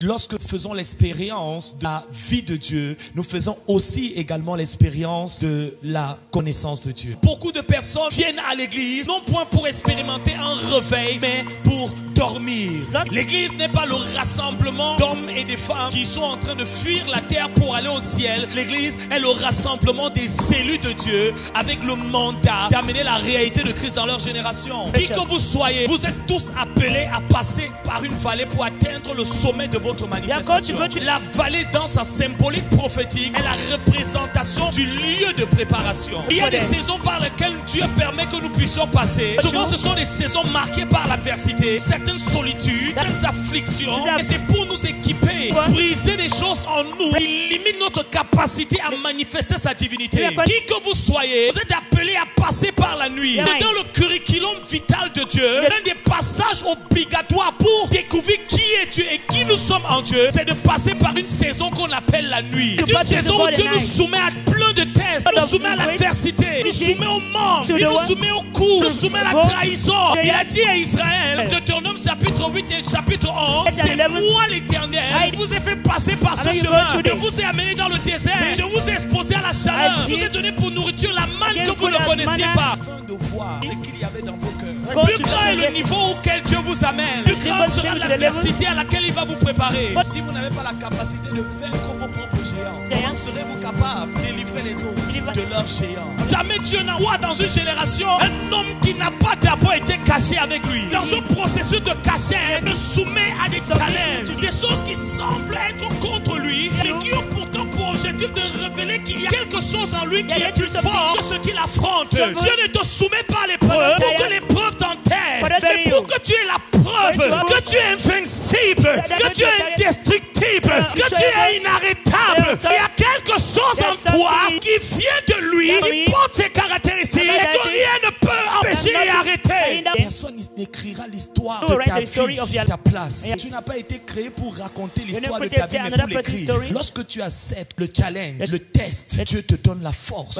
Lorsque nous faisons l'expérience de la vie de Dieu, nous faisons aussi également l'expérience de la connaissance de Dieu. Beaucoup de personnes viennent à l'église, non point pour expérimenter un réveil, mais pour dormir. L'église n'est pas le rassemblement d'hommes et de femmes qui sont en train de fuir la terre pour aller au ciel. L'église est le rassemblement des élus de Dieu avec le mandat d'amener la réalité de Christ dans leur génération. Qui que vous soyez, vous êtes tous appelés à passer par une vallée pour atteindre le sommet de votre manifestation. La vallée, dans sa symbolique prophétique, est la représentation du lieu de préparation. Il y a des saisons par lesquelles Dieu permet que nous puissions passer. Souvent, ce sont des saisons marquées par l'adversité, certaines solitudes, certaines afflictions. Et c'est pour nous équiper, briser des choses en nous qui limitent notre capacité à manifester sa divinité. Qui que vous soyez, vous êtes appelés à passer par la nuit. C'est dans le curriculum vital de Dieu, l'un des passages obligatoires pour découvrir qui est Dieu et qui nous sommes en Dieu, c'est de passer par une saison qu'on appelle la nuit. C'est une saison où Dieu nous soumet à plein de tests, nous soumet à l'adversité, nous soumet au mort, il nous soumet au coup, nous soumet à la trahison. Il a dit à Israël, Deutéronome chapitre 8 et chapitre 11, c'est moi l'Éternel, je vous ai fait passer par ce chemin, je vous ai amené dans le désert, je vous ai exposé à la chaleur, je vous ai donné pour nourriture la manne que vous ne connaissiez pas. Afin de voir ce qu'il y avait dans vos cœurs. Plus grand est le niveau auquel Dieu vous amène, plus grande sera l'adversité à laquelle il va vous préparer. Si vous n'avez pas la capacité de vaincre vos propres géants, comment serez-vous capable de délivrer les autres de leurs géants? Jamais Dieu n'envoie dans une génération un homme qui n'a pas d'abord été caché avec lui. Dans un processus de cachette, il se soumet à des challenges, des choses qui semblent être contre lui, mais qui ont pourtant pour objectif de révéler qu'il y a quelque chose en lui qui est plus fort que ce qu'il affronte. Dieu ne te soumet pas à l'épreuve pour que l'épreuve t'enterre, mais pour que tu aies la preuve que tu es invincible, que tu es indestructible, que tu es inarrêtable. Il y a quelque chose en toi qui vient de lui, qui porte ses caractéristiques et que rien ne peut empêcher et arrêter. Personne n'écrira l'histoire de ta vie à ta place. Tu n'as pas été créé pour raconter l'histoire de ta vie, mais pour l'écrire. Lorsque tu acceptes le challenge, le test, Dieu te donne la force.